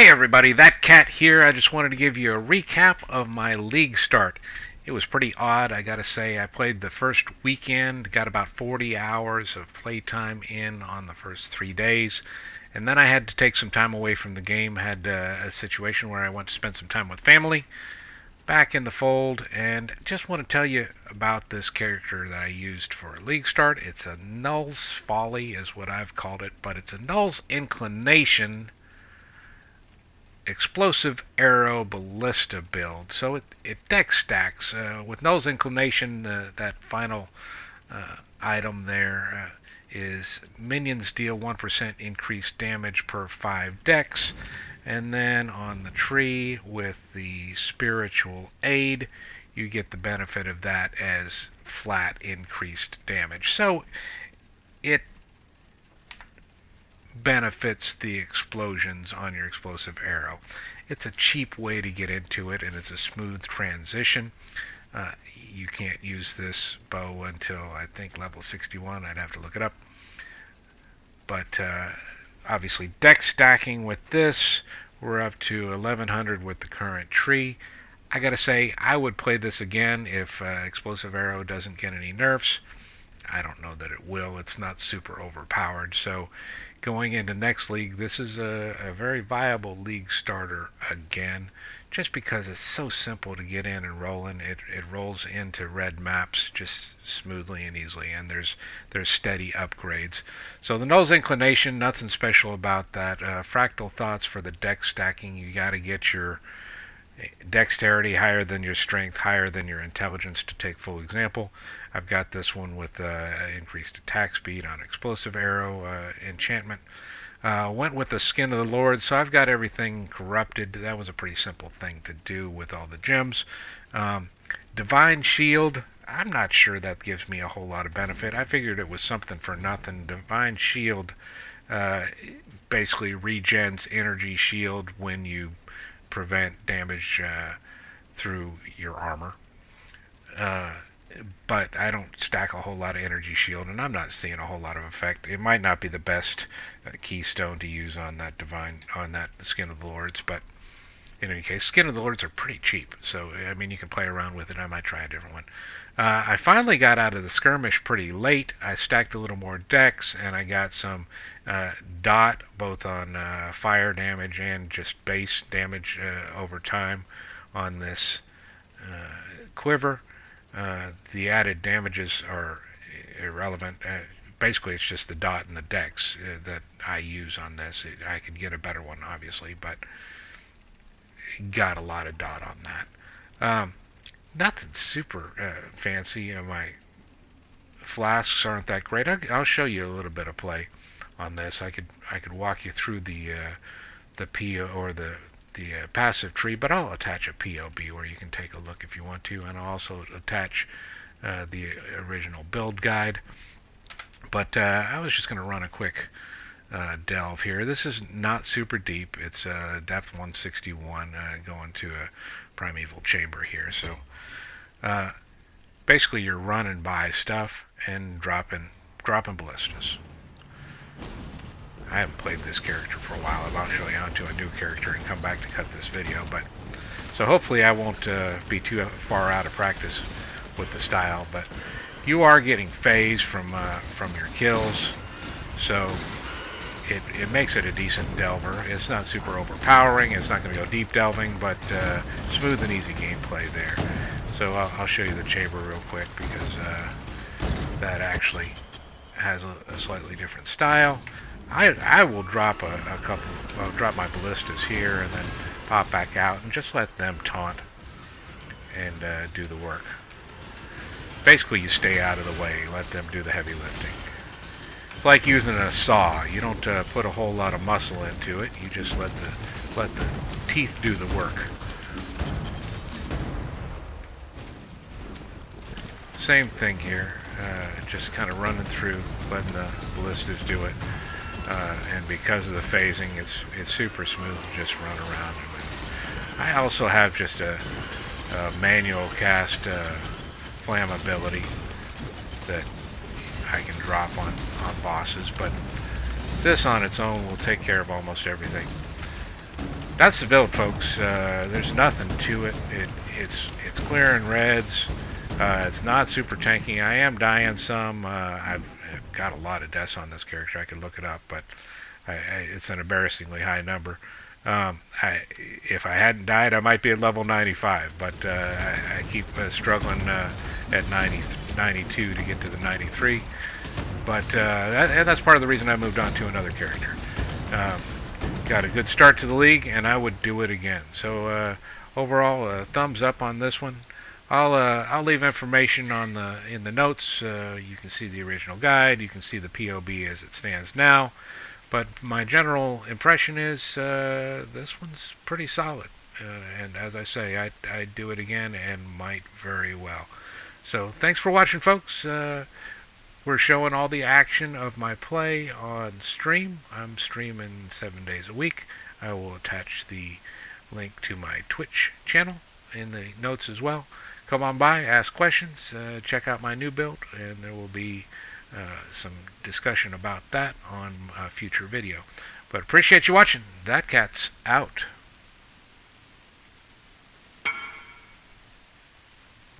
Hey everybody, that cat here. I just wanted to give you a recap of my league start. It was pretty odd, I gotta say. I played the first weekend, got about 40 hours of playtime in on the first 3 days, and then I had to take some time away from the game. Had a situation where I went to spend some time with family, back in the fold, and just want to tell you about this character that I used for a league start. It's a Null's Folly, is what I've called it, but it's a Null's Inclination explosive arrow ballista build. So it deck stacks. With Null's Inclination, that final item there is minions deal 1% increased damage per 5 decks. And then on the tree with the spiritual aid, you get the benefit of that as flat increased damage. So it benefits the explosions on your explosive arrow. It's a cheap way to get into it, and it's a smooth transition. You can't use this bow until I think level 61. I'd have to look it up. But obviously deck stacking with this, we're up to 1100 with the current tree. I gotta say, I would play this again if explosive arrow doesn't get any nerfs. I don't know that it will. It's not super overpowered. So going into next league, this is a very viable league starter again, just because it's so simple to get in and roll in. It rolls into red maps just smoothly and easily, and there's steady upgrades. So the Null's Inclination, nothing special about that. Fractal Thoughts for the deck stacking. You got to get your dexterity higher than your strength, higher than your intelligence to take full example. I've got this one with increased attack speed on explosive arrow enchantment. Went with the Skin of the Lord, so I've got everything corrupted. That was a pretty simple thing to do with all the gems. Divine Shield, I'm not sure that gives me a whole lot of benefit. I figured it was something for nothing. Divine Shield basically regens energy shield when you prevent damage through your armor. But I don't stack a whole lot of energy shield, and I'm not seeing a whole lot of effect. It might not be the best keystone to use on that Skin of the Lords, but in any case, Skin of the Lords are pretty cheap, so I mean you can play around with it. I might try a different one. I finally got out of the skirmish pretty late. I stacked a little more decks, and I got some dot both on fire damage and just base damage over time on this quiver. The added damages are irrelevant. Basically, it's just the dot and the decks that I use on this. I could get a better one, obviously, but got a lot of dot on that. Nothing super fancy. My flasks aren't that great. I'll show you a little bit of play on this. I could walk you through the PO or the passive tree, but I'll attach a POB where you can take a look if you want to, and I'll also attach the original build guide. But I was just going to run a quick delve here. This is not super deep. It's depth 161 going to a primeval chamber here. So basically you're running by stuff and dropping ballistas. I haven't played this character for a while. I'm actually onto a new character and come back to cut this video, but so hopefully I won't be too far out of practice with the style. But you are getting phase from your kills, so it makes it a decent delver. It's not super overpowering. It's not going to go deep delving, but smooth and easy gameplay there. So I'll show you the chamber real quick, because that actually has a slightly different style. I will drop drop my ballistas here and then pop back out and just let them taunt and do the work. Basically, you stay out of the way, let them do the heavy lifting. It's like using a saw. You don't put a whole lot of muscle into it. You just let the teeth do the work. Same thing here. Just kind of running through, letting the ballistas do it. And because of the phasing, it's super smooth to just run around. I also have just a manual cast flammability that I can drop on bosses, but this on its own will take care of almost everything. that's the build, folks. There's nothing to it. It's clear in reds. It's not super tanky. I am dying some. I've got a lot of deaths on this character. I could look it up, but it's an embarrassingly high number. If I hadn't died, I might be at level 95, but I keep struggling at 92 to get to the 93. But that's part of the reason I moved on to another character. Got a good start to the league, and I would do it again. So overall, thumbs up on this one. I'll leave information in the notes. You can see the original guide. You can see the POB as it stands now. But my general impression is this one's pretty solid. And as I say, I'd do it again and might very well. So thanks for watching, folks. We're showing all the action of my play on stream. I'm streaming 7 days a week. I will attach the link to my Twitch channel in the notes as well. Come on by, ask questions, check out my new build, and there will be some discussion about that on a future video. But appreciate you watching. That cat's out.